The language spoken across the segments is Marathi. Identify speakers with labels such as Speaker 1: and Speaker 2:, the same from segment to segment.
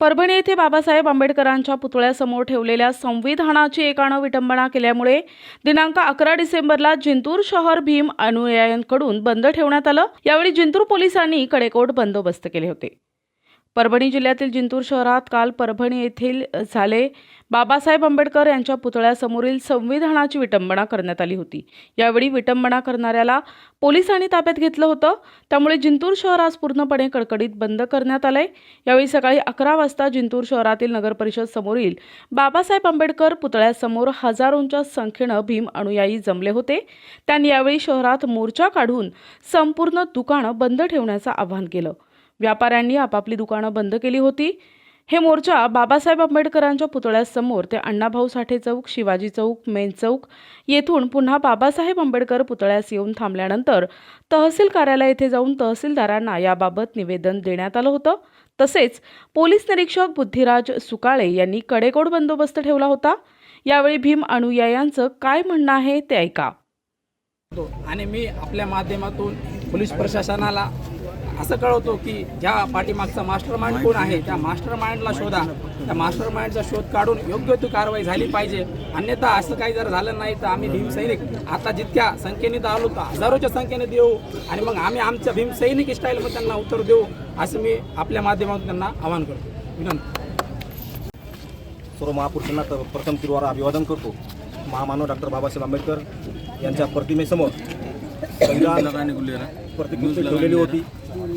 Speaker 1: परभणी येथे बाबासाहेब आंबेडकरांच्या पुतळ्यासमोर ठेवलेल्या संविधानाची एकानं विटंबना केल्यामुळे दिनांक 11 डिसेंबरला जिंतूर शहर भीम अनुयायांकडून बंद ठेवण्यात आलं। यावेळी जिंतूर पोलिसांनी कडेकोट बंदोबस्त केले होते। परभणी जिल्ह्यातील जिंतूर शहरात काल परभणी येथील झाले बाबासाहेब आंबेडकर यांच्या पुतळ्यासमोरील संविधानाची विटंबना करण्यात आली होती। यावेळी विटंबना करणाऱ्याला पोलिसांनी ताब्यात घेतलं होतं। त्यामुळे जिंतूर शहर आज पूर्णपणे कडकडीत बंद करण्यात आलंय। यावेळी सकाळी 11 वाजता जिंतूर शहरातील नगर परिषद समोरील बाबासाहेब आंबेडकर पुतळ्यासमोर हजारोंच्या संख्येनं भीम अनुयायी जमले होते। त्यांनी यावेळी शहरात मोर्चा काढून संपूर्ण दुकानं बंद ठेवण्याचं आवाहन केलं। व्यापाऱ्यांनी आपापली दुकानं बंद केली होती। हे मोर्चा बाबासाहेब आंबेडकरांच्या पुतळ्यासमोर ते अण्णाभाऊ साठे चौक, शिवाजी चौक, मेन चौक येथून पुन्हा बाबासाहेब आंबेडकर पुतळ्यास येऊन थांबल्यानंतर तहसील कार्यालय येथे जाऊन तहसीलदारांना याबाबत निवेदन देण्यात आलं होतं। तसेच पोलीस निरीक्षक बुद्धिराज सुकाळे यांनी कडेकोट बंदोबस्त ठेवला होता। यावेळी भीम अनुयायांचं काय म्हणणं आहे ते ऐका।
Speaker 2: आणि मी आपल्या माध्यमातून पोलीस प्रशासनाला असं कळवतो की ज्या पाठीमागचा मास्टरमाइंड कोण आहे त्या मास्टरमाइंडला शोधा। त्या मास्टरमाइंडचा शोध काढून योग्य ती कारवाई झाली पाहिजे। अन्यथा असं काही जर झालं नाही तर आम्ही भीमसैनिक आता जितक्या संख्येने तर आलो तर हजारोच्या संख्येने देऊ आणि मग आम्ही आमच्या भीमसैनिक स्टाईलमध्ये त्यांना उत्तर देऊ असं मी आपल्या माध्यमातून त्यांना आवाहन करतो। विनंती।
Speaker 3: सर्व महापुरुषांना प्रथम तिरवारा अभिवादन करतो। महामानव डॉक्टर बाबासाहेब आंबेडकर यांच्या प्रतिमेसमोर प्रतिकृती ठेवलेली होती।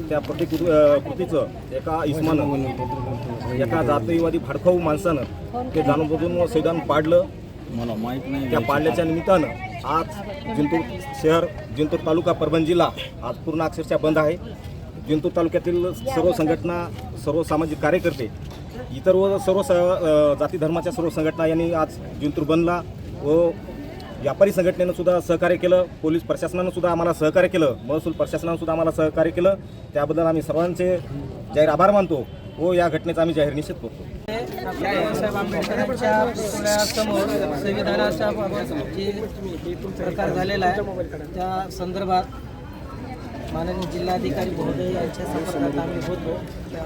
Speaker 3: त्या प्रतिकृतीचं एका इस्मानं एका जातीवादी भडकाऊ माणसानं ते जाणून संविधान पाडलं। मला माहीत नाही त्या पाडल्याच्या निमित्तानं आज जिंतूर शहर, जिंतूर तालुका, परभणी जिल्हा आज पूर्ण अक्षरशः बंद आहे। जिंतूर तालुक्यातील सर्व संघटना, सर्व सामाजिक कार्यकर्ते, इतर व सर्व जाती धर्माच्या सर्व संघटना यांनी आज जिंतूर बंदला व व्यापारी संघटनेनं सुद्धा सहकार्य केलं। पोलीस प्रशासनानं सुद्धा आम्हाला सहकार्य केलं। महसूल प्रशासनानं सुद्धा आम्हाला सहकार्य केलं। त्याबद्दल आम्ही सर्वांचे जाहीर आभार मानतो व या घटनेचा आम्ही जाहीर निषेध करतो।
Speaker 4: बाबासाहेब आंबेडकरांच्या पुतळ्यासमोर संविधानाच्या जे प्रकार झालेला आहे त्या संदर्भात माननीय जिल्हाधिकारी महोदय यांच्या संपर्कात आम्ही होतो।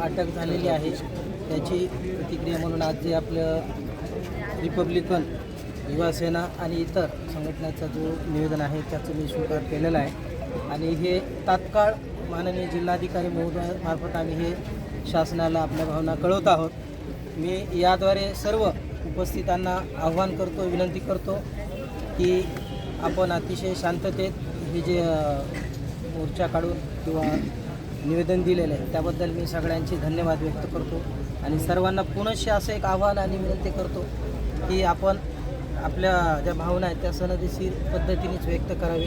Speaker 4: अटक झालेली आहे त्याची प्रतिक्रिया म्हणून आज जे आपलं रिपब्लिकन, युवा सेना आणि इतर संघटनेचा जो निवेदन आहे त्याचं मी स्वीकार केलेला आहे आणि हे तात्काळ माननीय जिल्हाधिकारी महोदयामार्फत आम्ही हे शासनाला आपल्या भावना कळवत आहोत। मी याद्वारे सर्व उपस्थितांना आव्हान करतो, विनंती करतो की आपण अतिशय शांततेत हे जे मोर्चा काढून किंवा निवेदन दिलेलं आहे त्याबद्दल मी सगळ्यांचे धन्यवाद व्यक्त करतो आणि सर्वांना पुनश्च असं एक आव्हान आणि विनंती करतो की आपण आपल्या ज्या भावना आहेत त्या सनदशीर पद्धतीनेच व्यक्त करावे।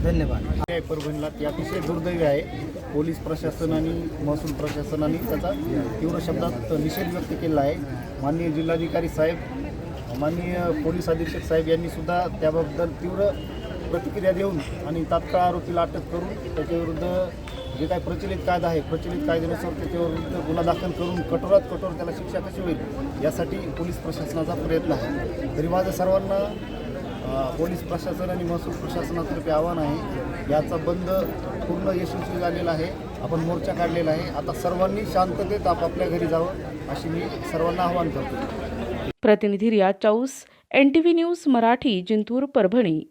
Speaker 4: धन्यवाद।
Speaker 5: परभणीला ती अतिशय दुर्दैवी आहे। पोलीस प्रशासन आणि महसूल प्रशासनाने त्याचा तीव्र शब्दात निषेध व्यक्त केला आहे। माननीय जिल्हाधिकारी साहेब, माननीय पोलीस अधीक्षक साहेब यांनी सुद्धा त्याबद्दल तीव्र प्रतिक्रिया देऊन आणि तात्काळ आरोपीला अटक करून त्याच्याविरुद्ध जे काही प्रचलित कायदा आहे, प्रचलित कायद्यानुसार त्याच्याविरुद्ध गुन्हा दाखल करून कठोरात कठोर त्याला शिक्षा कशी होईल यासाठी पोलीस प्रशासनाचा प्रयत्न आहे। तरी माझं सर्वांना पोलीस प्रशासन आणि महसूल प्रशासनातर्फे आव्हान आहे, याचा बंद पूर्ण यशस्वी झालेला आहे। आपण मोर्चा काढलेला आहे। आता सर्वांनी शांततेत आपापल्या घरी जावं अशी मी सर्वांना आवाहन करतो।
Speaker 1: प्रतिनिधी रियाज chaos, NTV news Marathi, Jintur, Parbhani.